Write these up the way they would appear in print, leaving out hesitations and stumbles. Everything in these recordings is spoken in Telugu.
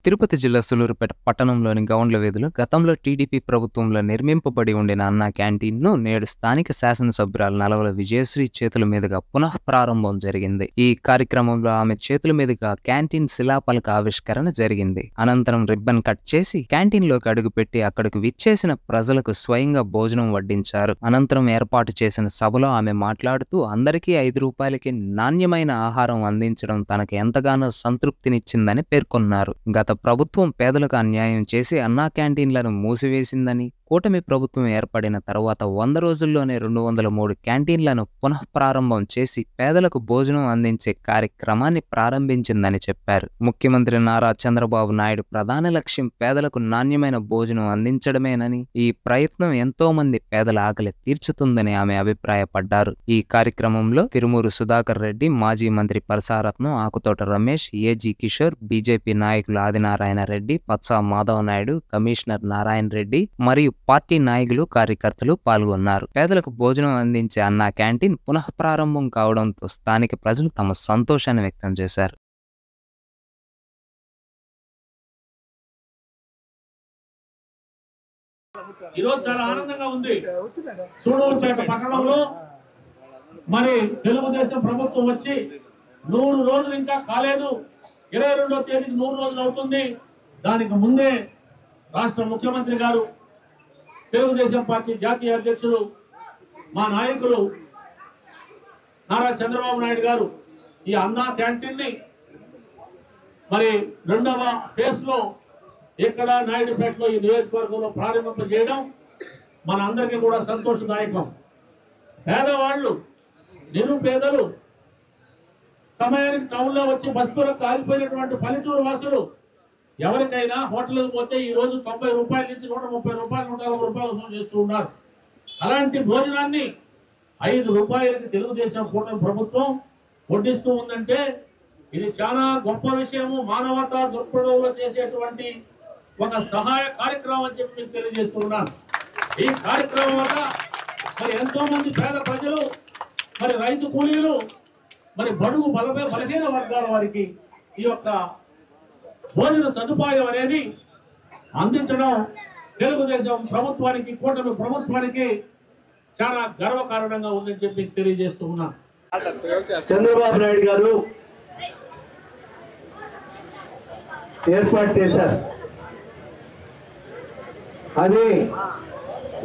తిరుపతి జిల్లా సూలూరుపేట పట్టణంలోని గౌండ్ల వీధిలో గతంలో టీడీపీ ప్రభుత్వంలో నిర్మింపబడి ఉండిన అన్నా క్యాంటీన్ను నేడు స్థానిక శాసనసభ్యురాలు నలవల విజయశ్రీ చేతుల మీదుగా పునః ప్రారంభం జరిగింది. ఈ కార్యక్రమంలో ఆమె చేతుల మీదుగా క్యాంటీన్ శిలాఫలక ఆవిష్కరణ జరిగింది. అనంతరం రిబ్బన్ కట్ చేసి క్యాంటీన్లోకి అడుగుపెట్టి అక్కడికి విచ్చేసిన ప్రజలకు స్వయంగా భోజనం వడ్డించారు. అనంతరం ఏర్పాటు చేసిన సభలో ఆమె మాట్లాడుతూ అందరికీ 5 రూపాయలకి నాణ్యమైన ఆహారం అందించడం తనకు ఎంతగానో సంతృప్తినిచ్చిందని పేర్కొన్నారు. గత ప్రభుత్వం పేదలకు అన్యాయం చేసి అన్నా క్యాంటీన్లను మూసివేసిందని, కూటమి ప్రభుత్వం ఏర్పడిన తర్వాత 100 రోజుల్లోనే 203 క్యాంటీన్లను పునః ప్రారంభం చేసి పేదలకు భోజనం అందించే కార్యక్రమాన్ని ప్రారంభించిందని చెప్పారు. ముఖ్యమంత్రి నారా చంద్రబాబు నాయుడు ప్రధాన లక్ష్యం పేదలకు నాణ్యమైన భోజనం అందించడమేనని, ఈ ప్రయత్నం ఎంతో మంది పేదల ఆకలి తీర్చుతుందని ఆమె అభిప్రాయపడ్డారు. ఈ కార్యక్రమంలో తిరుమూరు సుధాకర్ రెడ్డి, మాజీ మంత్రి పరసారత్నం, ఆకుతోట రమేష్, ఏజీ కిషోర్, బీజేపీ నాయకులు ఆదినారాయణ రెడ్డి, పత్సా మాధవ్ నాయుడు, కమిషనర్ నారాయణ రెడ్డి మరియు పార్టీ నాయకులు, కార్యకర్తలు పాల్గొన్నారు. పేదలకు భోజనం అందించే అన్నా క్యాంటీన్ పునః ప్రారంభం కావడంతో స్థానిక ప్రజలు తమ సంతోషాన్ని వ్యక్తం చేశారు. ఈరోజు చాలా ఆనందంగా ఉంది. సూడూరుపేట పట్టణంలో మరి తెలుగుదేశం ప్రభుత్వం వచ్చి 100 రోజులు ఇంకా కాలేదు. 22వ తేదీకి 100 రోజులు అవుతుంది. దానికి ముందే రాష్ట్ర ముఖ్యమంత్రి గారు, తెలుగుదేశం పార్టీ జాతీయ అధ్యక్షులు, మా నాయకులు నారా చంద్రబాబు నాయుడు గారు ఈ అన్నా క్యాంటీన్ ని మరి 2వ ఫేజ్ లో ఇక్కడ నాయుడుపేటలో ఈ నియోజకవర్గంలో ప్రారంభింపజేయడం మన అందరికీ కూడా సంతోషదాయకం. పేదవాళ్ళు, నిరుపేదలు, సమయానికి టౌన్లో వచ్చి బస్తీలకు కాలిపోయినటువంటి పల్లెటూరు వాసులు ఎవరికైనా హోటల్కి పోతే ఈ రోజు 90 రూపాయల నుంచి 130 రూపాయలు, 140 రూపాయలు వసూలు చేస్తూ ఉన్నారు. అలాంటి భోజనాన్ని 5 రూపాయలకి తెలుగుదేశం కూటమి ప్రభుత్వం వడ్డిస్తూ ఉందంటే ఇది చాలా గొప్ప విషయము. మానవతా దృక్పథంలో చేసేటువంటి ఒక సహాయ కార్యక్రమం అని చెప్పి మీకు తెలియజేస్తూ ఉన్నాను. ఈ కార్యక్రమం వల్ల మరి ఎంతో మంది పేద ప్రజలు, మరి రైతు కూలీలు, మరి బడుగు బలహీన వర్గాల వారికి ఈ యొక్క భోజన సదుపాయం అనేది అందించడం తెలుగుదేశం ప్రభుత్వానికి, కూటమి ప్రభుత్వానికి చాలా గర్వకారణంగా ఉందని చెప్పి తెలియజేస్తూ ఉన్నాను. చంద్రబాబు నాయుడు గారు ఏర్పాటు చేశారు. అది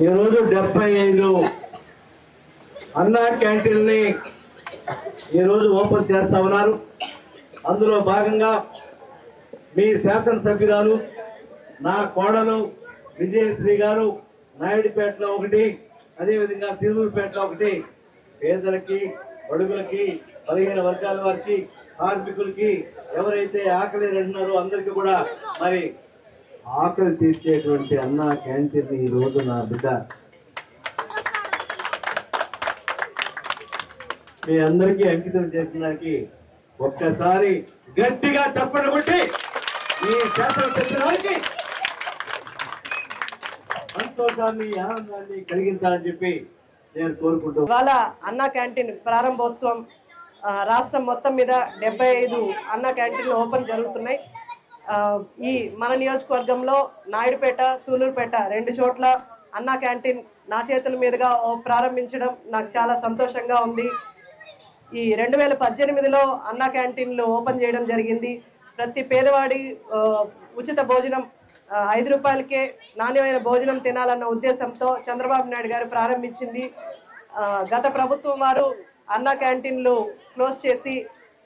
ఈరోజు 75 అన్నా క్యాంటీన్ని ఈరోజు ఓపెన్ చేస్తా ఉన్నారు. అందులో భాగంగా మీ శాసనసభ్యురాలు, నా కోడలు విజయశ్రీ గారు నాయుడుపేటలో ఒకటి, అదేవిధంగా సూలూరుపేటలో ఒకటి, పేదలకి, బడుగులకి, బలహీన వర్గాల వారికి, కార్మికులకి, ఎవరైతే ఆకలి అంటున్నారో అందరికీ కూడా మరి ఆకలి తీర్చేటువంటి అన్నా క్యాంటీన్ ఈ రోజు నా బిడ్డ మీ అందరికీ అంకితం చేసినానికి ఒక్కసారి గట్టిగా చప్పట్లు కొట్టి ఈ శాసనసభ్యురానికి సంతోషాన్ని, ఆనందాన్ని కలిగించాలని చెప్పి నేను కోరుకుంటున్నాను. ఇవాళ అన్నా క్యాంటీన్ ప్రారంభోత్సవం రాష్ట్రం మొత్తం మీద 75 అన్నా క్యాంటీన్లు ఓపెన్ జరుగుతున్నాయి. ఈ మన నియోజకవర్గంలో నాయుడుపేట, సూలూరుపేట 2 చోట్ల అన్నా క్యాంటీన్ నా చేతుల మీదుగా ప్రారంభించడం నాకు చాలా సంతోషంగా ఉంది. ఈ 2018లో అన్నా క్యాంటీన్లు ఓపెన్ చేయడం జరిగింది. ప్రతి పేదవాడి ఉచిత భోజనం 5 రూపాయలకే నాణ్యమైన భోజనం తినాలన్న ఉద్దేశంతో చంద్రబాబు నాయుడు గారు ప్రారంభించింది. గత ప్రభుత్వం వారు అన్నా క్యాంటీన్లు క్లోజ్ చేసి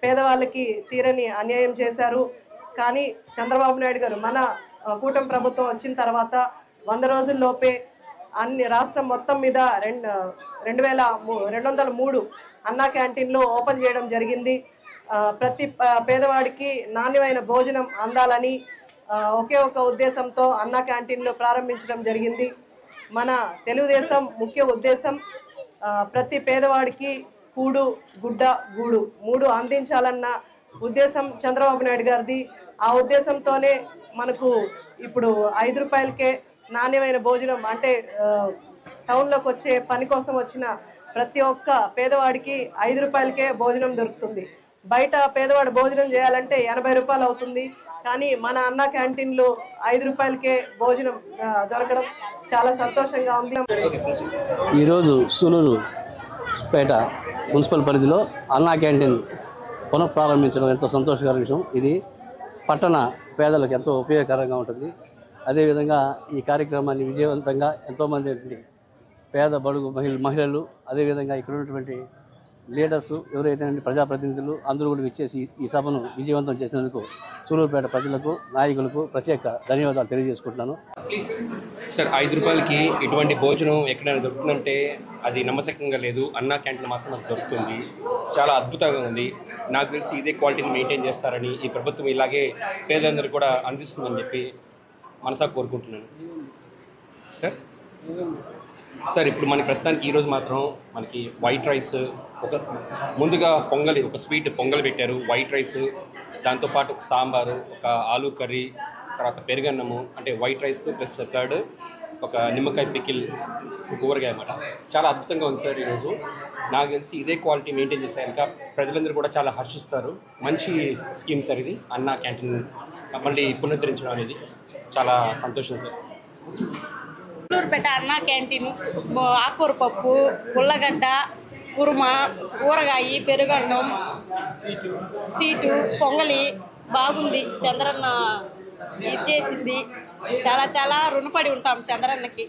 పేదవాళ్ళకి తీరని అన్యాయం చేశారు. కానీ చంద్రబాబు నాయుడు గారు మన కూటమి ప్రభుత్వం వచ్చిన తర్వాత 100 రోజుల్లోపే అన్ని రాష్ట్రం మొత్తం మీద 2203 అన్నా క్యాంటీన్లు ఓపెన్ చేయడం జరిగింది. ప్రతి పేదవాడికి నాణ్యమైన భోజనం అందాలని ఒకే ఒక ఉద్దేశంతో అన్నా క్యాంటీన్లు ప్రారంభించడం జరిగింది. మన తెలుగుదేశం ముఖ్య ఉద్దేశం ప్రతి పేదవాడికి కూడు, గుడ్డ, గూడు 3 అందించాలన్న ఉద్దేశం చంద్రబాబు నాయుడు గారిది. ఆ ఉద్దేశంతోనే మనకు ఇప్పుడు 5 రూపాయలకే నాణ్యమైన భోజనం, అంటే టౌన్లోకి వచ్చే పని కోసం వచ్చిన ప్రతి ఒక్క పేదవాడికి 5 రూపాయలకే భోజనం దొరుకుతుంది. బయట పేదవాడు భోజనం చేయాలంటే 80 రూపాయలు అవుతుంది. కానీ మన అన్న క్యాంటీన్లో 5 రూపాయలకే భోజనం దొరకడం చాలా సంతోషంగా ఉంది. ఈరోజు సూలూరు పేట మున్సిపల్ పరిధిలో అన్నా క్యాంటీన్ పునఃప్రారంభించడం ఎంతో సంతోషకర విషయం. ఇది పట్టణ పేదలకు ఎంతో ఉపయోగకరంగా ఉంటుంది. అదేవిధంగా ఈ కార్యక్రమాన్ని విజయవంతంగా ఎంతోమంది పేద బడుగు మహిళలు అదేవిధంగా ఇక్కడ ఉన్నటువంటి లీడర్సు ఎవరైతే ప్రజాప్రతినిధులు అందరూ కూడా విచ్చేసి ఈ సభను విజయవంతం చేసినందుకు సూలూరుపేట ప్రజలకు నాయకులకు ప్రత్యేక ధన్యవాదాలు తెలియజేసుకుంటున్నాను. సార్ 5 రూపాయలకి ఇటువంటి భోజనం ఎక్కడైనా దొరుకుతుందంటే అది నమ్మశక్యంగా లేదు. అన్నా క్యాంటీన్ మాత్రం నాకు దొరుకుతుంది. చాలా అద్భుతంగా ఉంది. నాకు తెలిసి ఇదే క్వాలిటీని మెయింటైన్ చేస్తారని ఈ ప్రభుత్వం ఇలాగే పేదలందరూ కూడా అందిస్తుందని చెప్పి మనసా కోరుకుంటున్నాను. సార్ ఇప్పుడు మనకి ప్రస్తుతానికి ఈరోజు మాత్రం మనకి వైట్ రైస్, ముందుగా పొంగలి, ఒక స్వీట్ పొంగల్ పెట్టారు, వైట్ రైస్, దాంతోపాటు ఒక సాంబారు, ఒక ఆలూ కర్రీ, తర్వాత పెరుగన్నము, అంటే వైట్ రైస్తో ప్లస్ కర్డ్, ఒక నిమ్మకాయ పికిల్, కూరగాయ అన్నమాట. చాలా అద్భుతంగా ఉంది సార్ ఈరోజు. నాకు తెలిసి ఇదే క్వాలిటీ మెయింటైన్ చేస్తే కనుక ప్రజలందరూ కూడా చాలా హర్షిస్తారు. మంచి స్కీమ్ సార్ ఇది. అన్నా క్యాంటీన్ మళ్ళీ పునరుద్ధరించడం అనేది చాలా సంతోషం సార్. సూలూరుపేట అన్నా క్యాంటీన్ ఆకుకూర పప్పు, ఉల్లగడ్డ, కుర్మ, ఊరగాయ, పెరుగన్నం, స్వీటు, పొంగలి బాగుంది. చంద్రన్న ఇది చేసింది. చాలా రుణపడి ఉంటాం చంద్రన్నకి.